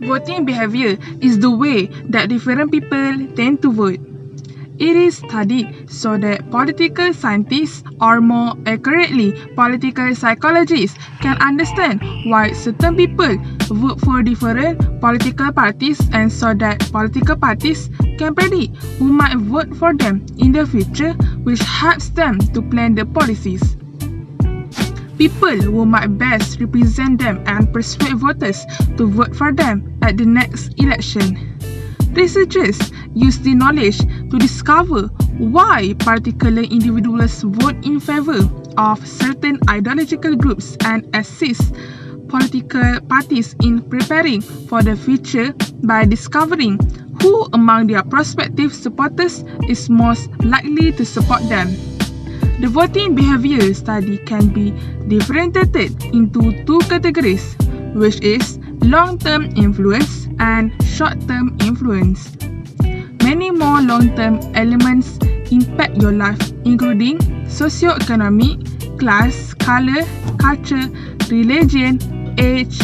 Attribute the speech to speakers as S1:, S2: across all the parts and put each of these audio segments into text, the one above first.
S1: Voting behavior is the way that different people tend to vote. It is studied so that political scientists, or more accurately, political psychologists, can understand why certain people vote for different political parties, and so that political parties can predict who might vote for them in the future, which helps them to plan the policies. People who might best represent them and persuade voters to vote for them at the next election. Researchers use the knowledge to discover why particular individuals vote in favor of certain ideological groups and assist political parties in preparing for the future by discovering who among their prospective supporters is most likely to support them. The voting behavior study can be differentiated into two categories, which is long-term influence and short-term influence. Many more long-term elements impact your life, including socio-economic, class, color, culture, religion, age,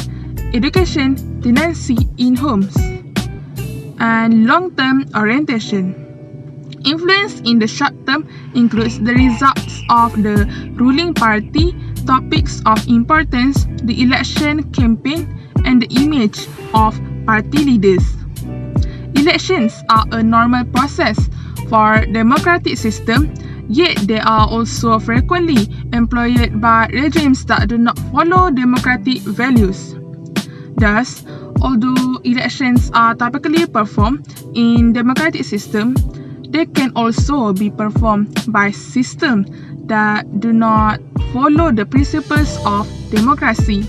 S1: education, tenancy in homes, and long-term orientation. Influence in the short term includes the results of the ruling party, topics of importance, the election campaign, and the image of party leaders. Elections are a normal process for democratic system, yet they are also frequently employed by regimes that do not follow democratic values. Thus, although elections are typically performed in democratic system, they can also be performed by systems that do not follow the principles of democracy.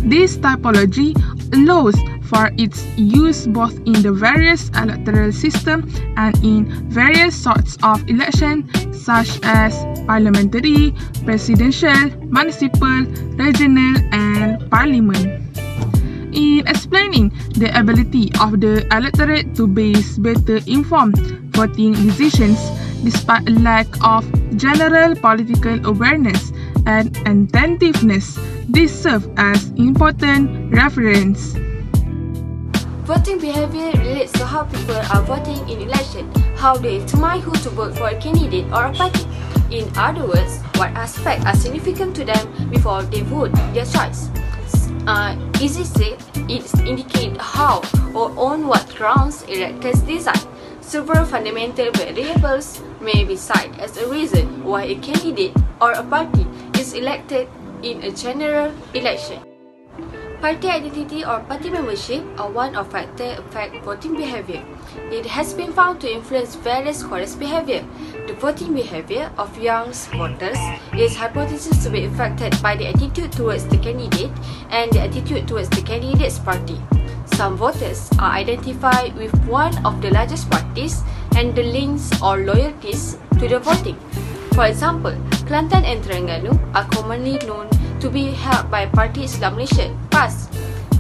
S1: This typology allows for its use both in the various electoral system and in various sorts of election such as parliamentary, presidential, municipal, regional, and parliament. In explaining the ability of the electorate to base better informed voting decisions despite a lack of general political awareness and attentiveness, this serves as important reference.
S2: Voting behavior relates to how people are voting in election, how they determine who to vote for a candidate or a party. In other words, what aspects are significant to them before they vote their choice. Easy said, it indicates how or on what grounds electors decide. Several fundamental variables may be cited as a reason why a candidate or a party is elected in a general election. Party identity or party membership are one of factors affect voting behavior. It has been found to influence various chorus behavior. The voting behavior of young voters is hypothesized to be affected by the attitude towards the candidate and the attitude towards the candidate's party. Some voters are identified with one of the largest parties and the links or loyalties to the voting. For example, Kelantan and Terengganu are commonly known to be held by Parti Islam Malaysia, PAS.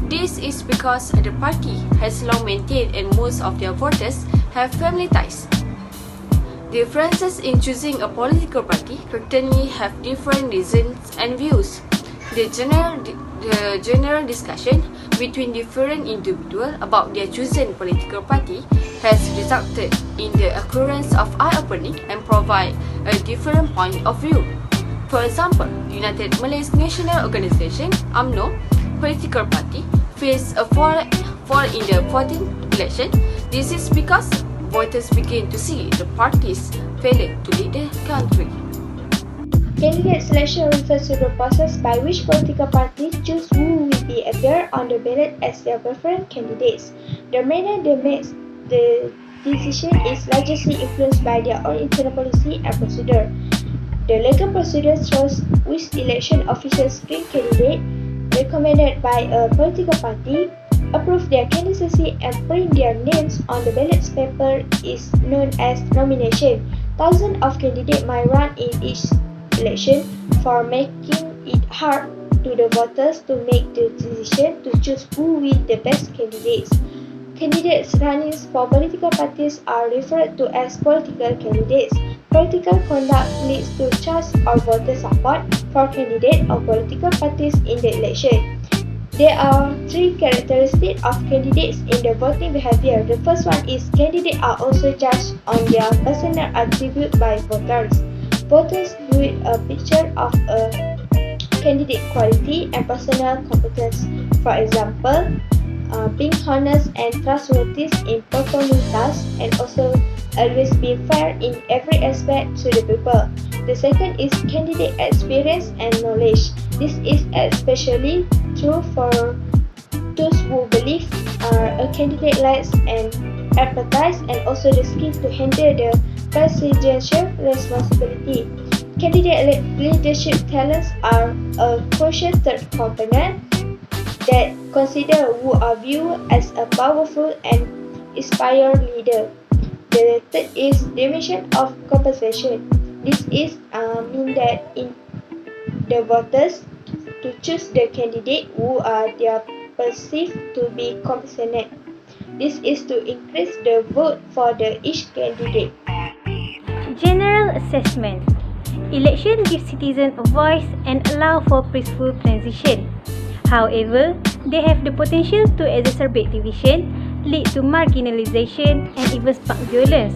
S2: This is because the party has long maintained and most of their voters have family ties. Differences in choosing a political party certainly have different reasons and views. The general discussion between different individuals about their chosen political party has resulted in the occurrence of eye-opening and provide a different point of view. For example, United Malays National Organisation (UMNO) political party faced a fall in the 14th election. This is because voters begin to see the party's failure to lead the country.
S3: Candidate selection refers to the process by which political parties choose who will be appear on the ballot as their preferred candidates. The manner they make the decision is largely influenced by their own internal policy and procedure. The legal procedure shows which election officials screen candidate recommended by a political party, approve their candidacy and print their names on the ballot paper is known as nomination. Thousands of candidates might run in each election, for making it hard to the voters to make the decision to choose who will the best candidates. Candidates running for political parties are referred to as political candidates. Political conduct leads to trust or voter support for candidates or political parties in the election. There are three characteristics of candidates in the voting behavior. The first one is candidates are also judged on their personal attributes by voters. Voters build a picture of a candidate quality and personal competence. For example, being honest and trustworthy in performing tasks and also always being fair in every aspect to the people. The second is candidate experience and knowledge. This is especially true for those who believe a candidate likes and empathize and also the skill to handle the presidential responsibility. Candidate leadership talents are a crucial third component that consider who are viewed as a powerful and inspired leader. The third is dimension of compensation. This is mean that in the voters to choose the candidate who are they perceived to be competent. This is to increase the vote for the each candidate.
S4: General assessment. Election gives citizens a voice and allow for peaceful transition. However, they have the potential to exacerbate division, lead to marginalization, and even spark violence.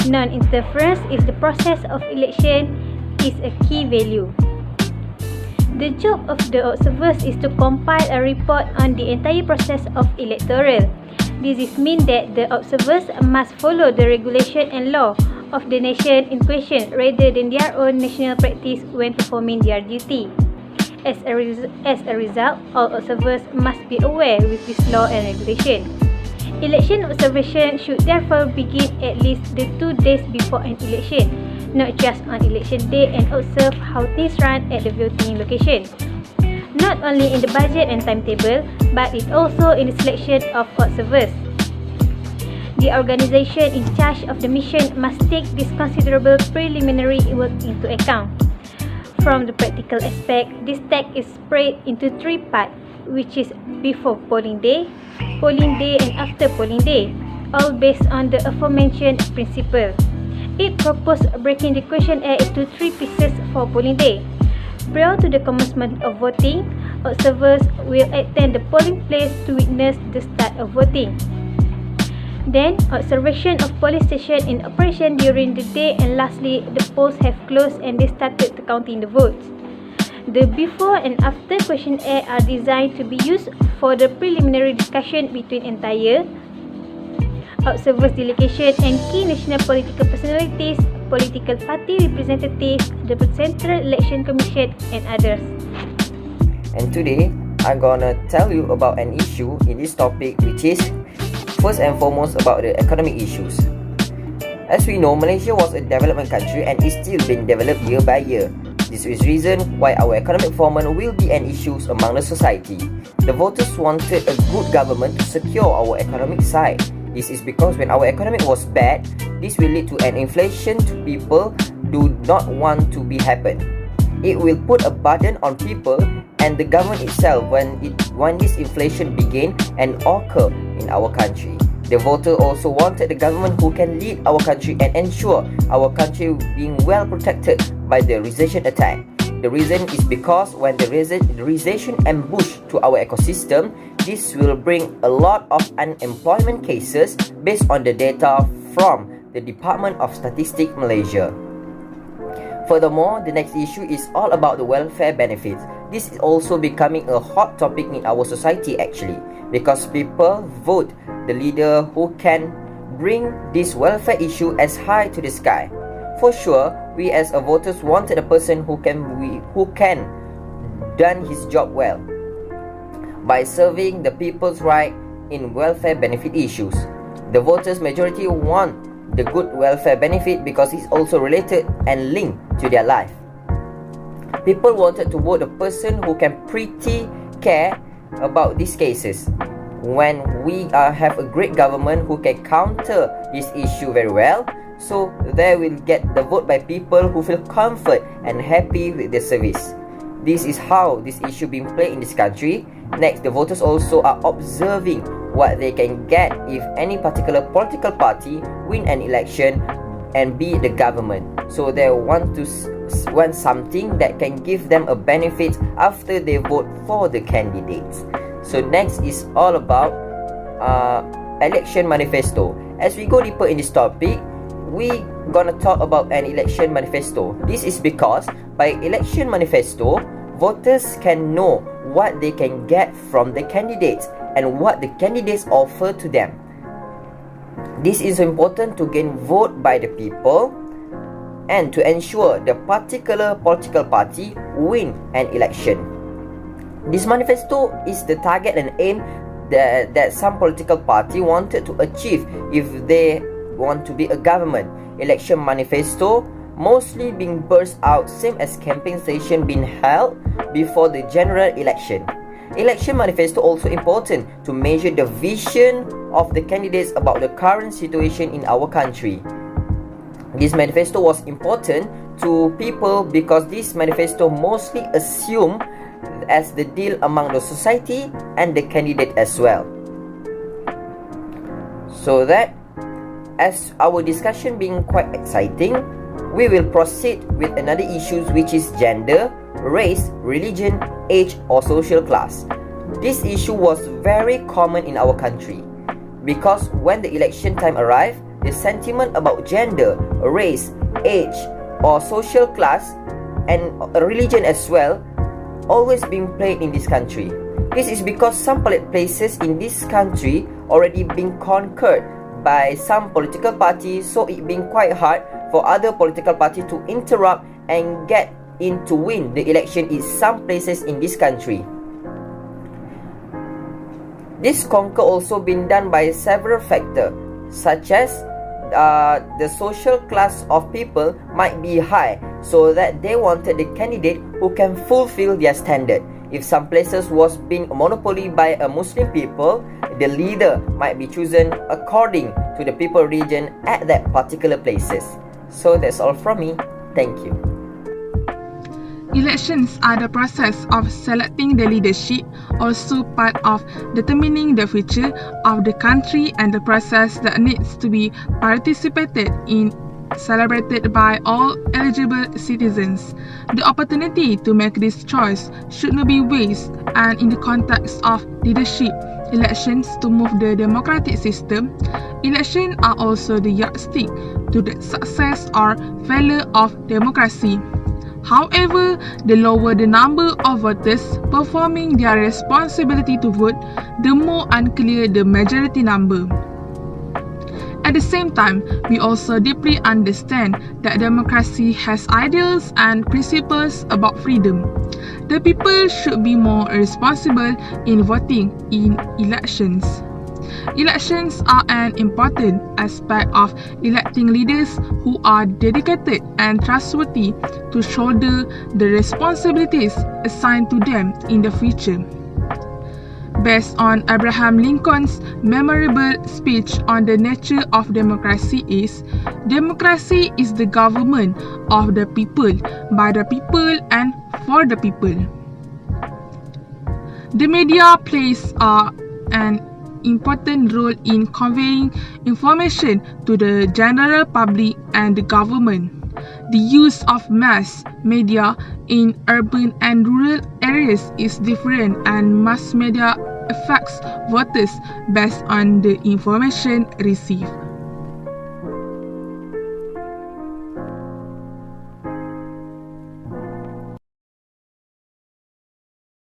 S4: Non-interference is the process of election is a key value. The job of the observers is to compile a report on the entire process of electoral. This means that the observers must follow the regulation and law of the nation in question rather than their own national practice when performing their duty. As a result, all observers must be aware with this law and regulation. Election observation should therefore begin at least the 2 days before an election, not just on election day, and observe how things run at the voting location. Not only in the budget and timetable, but it also in the selection of observers. The organisation in charge of the mission must take this considerable preliminary work into account. From the practical aspect, this task is spread into 3 parts, which is before polling day, and after polling day, all based on the aforementioned principle. It proposed breaking the questionnaire into 3 pieces for polling day. Prior to the commencement of voting, observers will attend the polling place to witness the start of voting. Then, observation of polling station in operation during the day, and lastly, the polls have closed and they started to counting the votes. The before and after questionnaire are designed to be used for the preliminary discussion between entire observers delegation and key national political personalities, political party representatives, the Central Election Commission and others.
S5: And today, I'm gonna tell you about an issue in this topic, which is first and foremost about the economic issues. As we know, Malaysia was a development country and is still being developed year by year. This is reason why our economic performance will be an issue among the society. The voters wanted a good government to secure our economic side. This is because when our economic was bad, this will lead to an inflation to people do not want to be happen. It will put a burden on people and the government itself when this inflation begin and occur in our country. The voter also wanted the government who can lead our country and ensure our country being well protected by the recession attack. The reason is because when the recession ambush to our ecosystem, this will bring a lot of unemployment cases based on the data from the Department of Statistics Malaysia. Furthermore, the next issue is all about the welfare benefits. This is also becoming a hot topic in our society actually, because people vote the leader who can bring this welfare issue as high to the sky. For sure, we as a voters wanted a person who can done his job well by serving the people's right in welfare benefit issues. The voters majority want the good welfare benefit because it's also related and linked to their life. People wanted to vote a person who can pretty care about these cases. When we have a great government who can counter this issue very well, so they will get the vote by people who feel comfort and happy with the service. This is how this issue being played in this country. Next, the voters also are observing what they can get if any particular political party win an election and be the government. So they want something that can give them a benefit after they vote for the candidates. So next is all about election manifesto. As we go deeper in this topic, we gonna talk about an election manifesto. This is because by election manifesto, voters can know what they can get from the candidates and what the candidates offer to them. This is important to gain vote by the people and to ensure the particular political party win an election. This manifesto is the target and aim that some political party wanted to achieve if they want to be a government. Election manifesto mostly being burst out same as campaign session being held before the general election. Election manifesto also important to measure the vision of the candidates about the current situation in our country. This manifesto was important to people because this manifesto mostly assume as the deal among the society and the candidate as well. So that as our discussion being quite exciting, we will proceed with another issues which is gender, race, religion, age or social class. This issue was very common in our country because when the election time arrived, the sentiment about gender, race, age or social class and religion as well always being played in this country. This is because some places in this country already been conquered by some political parties, so it being quite hard for other political party to interrupt and get in to win the election in some places in this country. This conquer also been done by several factors, such as the social class of people might be high, so that they wanted the candidate who can fulfill their standard. If some places was being a monopoly by a Muslim people, the leader might be chosen according to the people region at that particular places. So that's all from me. Thank you.
S1: Elections are the process of selecting the leadership, also part of determining the future of the country and the process that needs to be participated in, celebrated by all eligible citizens. The opportunity to make this choice should not be wasted, and in the context of leadership elections to move the democratic system, elections are also the yardstick to the success or failure of democracy. However, the lower the number of voters performing their responsibility to vote, the more unclear the majority number. At the same time, we also deeply understand that democracy has ideals and principles about freedom. The people should be more responsible in voting in elections. Elections are an important aspect of electing leaders who are dedicated and trustworthy to shoulder the responsibilities assigned to them in the future. Based on Abraham Lincoln's memorable speech on the nature of democracy is, democracy is the government of the people, by the people and for the people. The media plays an important role in conveying information to the general public and the government. The use of mass media in urban and rural areas is different, and mass media affects voters based on the information received.